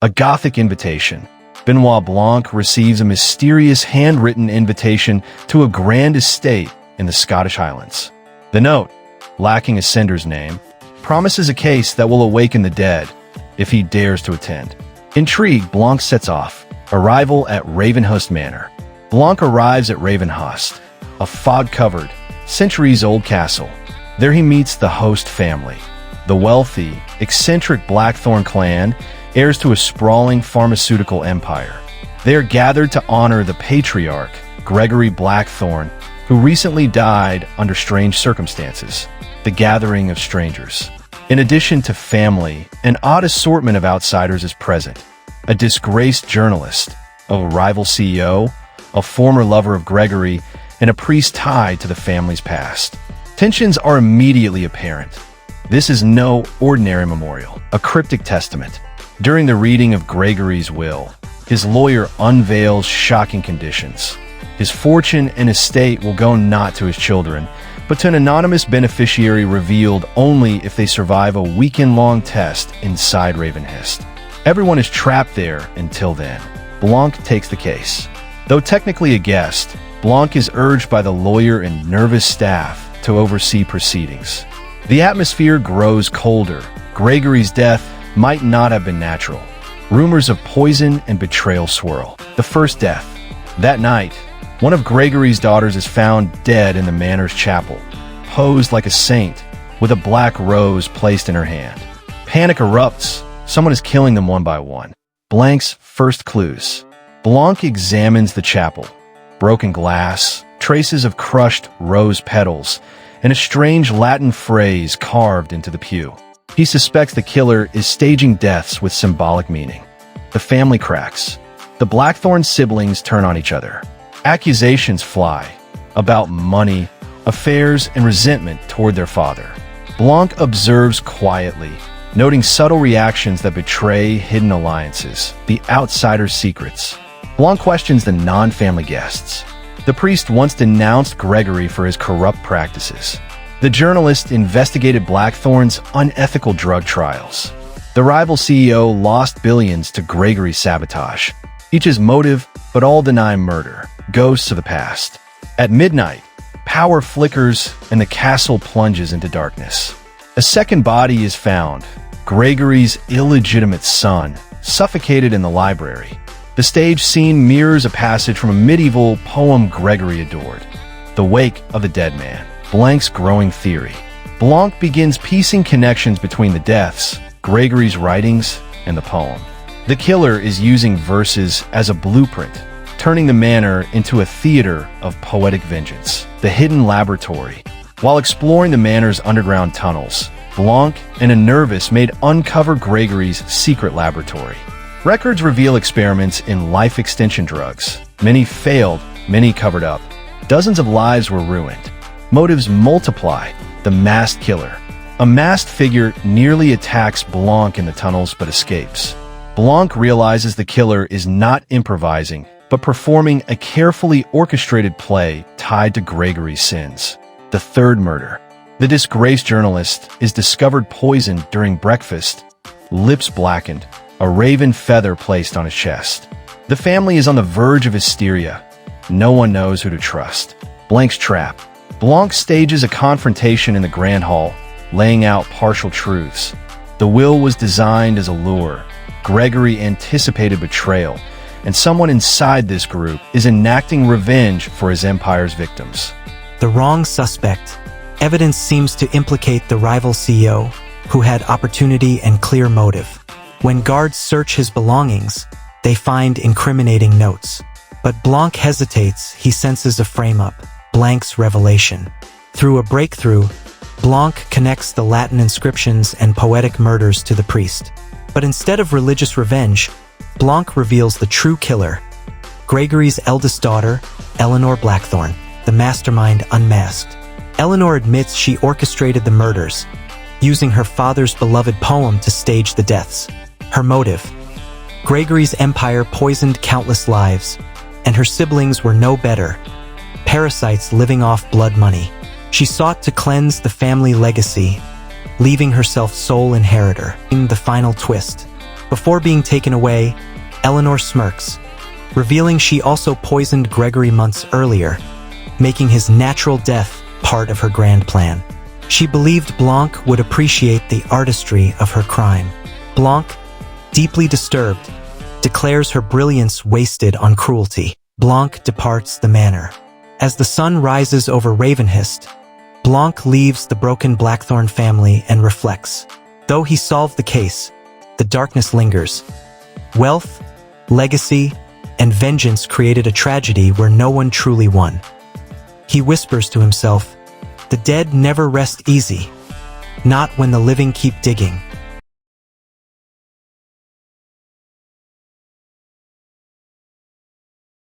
A Gothic invitation. Benoit Blanc receives a mysterious handwritten invitation to a grand estate in the Scottish Highlands. The note, lacking a sender's name, promises a case that will awaken the dead if he dares to attend. Intrigued, Blanc sets off. Arrival at Ravenhurst Manor. Blanc arrives at Ravenhurst, a fog-covered, centuries-old castle. There he meets the host family. The wealthy, eccentric Blackthorn clan, heirs to a sprawling pharmaceutical empire. They are gathered to honor the patriarch, Gregory Blackthorn, who recently died under strange circumstances. The gathering of strangers. In addition to family, an odd assortment of outsiders is present. A disgraced journalist, a rival CEO, a former lover of Gregory, and a priest tied to the family's past. Tensions are immediately apparent. This is no ordinary memorial, a cryptic testament. During the reading of Gregory's will, his lawyer unveils shocking conditions. His fortune and estate will go not to his children, but to an anonymous beneficiary revealed only if they survive a weekend-long test inside Ravenhurst. Everyone is trapped there until then. Blanc takes the case. Though technically a guest, Blanc is urged by the lawyer and nervous staff to oversee proceedings. The atmosphere grows colder. Gregory's death might not have been natural. Rumors of poison and betrayal swirl. The first death. That night, one of Gregory's daughters is found dead in the manor's chapel, posed like a saint, with a black rose placed in her hand. Panic erupts. Someone is killing them one by one. Blanc's first clues. Blanc examines the chapel. Broken glass, traces of crushed rose petals, and a strange Latin phrase carved into the pew. He suspects the killer is staging deaths with symbolic meaning. The family cracks. The Blackthorn siblings turn on each other. Accusations fly about money, affairs, and resentment toward their father. Blanc observes quietly, noting subtle reactions that betray hidden alliances, the outsider's secrets. Blanc questions the non-family guests. The priest once denounced Gregory for his corrupt practices. The journalist investigated Blackthorn's unethical drug trials. The rival CEO lost billions to Gregory's sabotage. Each's motive, but all deny murder. Ghosts of the past. At midnight, power flickers and the castle plunges into darkness. A second body is found, Gregory's illegitimate son, suffocated in the library. The stage scene mirrors a passage from a medieval poem Gregory adored, The Wake of the Dead Man. Blanc's growing theory. Blanc begins piecing connections between the deaths, Gregory's writings, and the poem. The killer is using verses as a blueprint, turning the manor into a theater of poetic vengeance. The hidden laboratory. While exploring the manor's underground tunnels, Blanc and a nervous maid uncover Gregory's secret laboratory. Records reveal experiments in life extension drugs. Many failed, many covered up. Dozens of lives were ruined. Motives multiply. The masked killer. A masked figure nearly attacks Blanc in the tunnels but escapes. Blanc realizes the killer is not improvising, but performing a carefully orchestrated play tied to Gregory's sins. The third murder. The disgraced journalist is discovered poisoned during breakfast, lips blackened, a raven feather placed on his chest. The family is on the verge of hysteria. No one knows who to trust. Blanc's trap. Blanc stages a confrontation in the Grand Hall, laying out partial truths. The will was designed as a lure. Gregory anticipated betrayal, and someone inside this group is enacting revenge for his empire's victims. The wrong suspect. Evidence seems to implicate the rival CEO, who had opportunity and clear motive. When guards search his belongings, they find incriminating notes. But Blanc hesitates. He senses a frame-up, Blanc's revelation. Through a breakthrough, Blanc connects the Latin inscriptions and poetic murders to the priest. But instead of religious revenge, Blanc reveals the true killer, Gregory's eldest daughter, Eleanor Blackthorn, the mastermind unmasked. Eleanor admits she orchestrated the murders, using her father's beloved poem to stage the deaths. Her motive: Gregory's empire poisoned countless lives, and her siblings were no better, parasites living off blood money. She sought to cleanse the family legacy, leaving herself sole inheritor. In the final twist, Before being taken away, Eleanor smirks, revealing she also poisoned Gregory months earlier, making his natural death part of her grand plan. She believed Blanc would appreciate the artistry of her crime. Blanc, deeply disturbed, declares her brilliance wasted on cruelty. Blanc departs the manor. As the sun rises over Ravenhurst, Blanc leaves the broken Blackthorn family and reflects. Though he solved the case, the darkness lingers. Wealth, legacy, and vengeance created a tragedy where no one truly won. He whispers to himself, "The dead never rest easy, not when the living keep digging."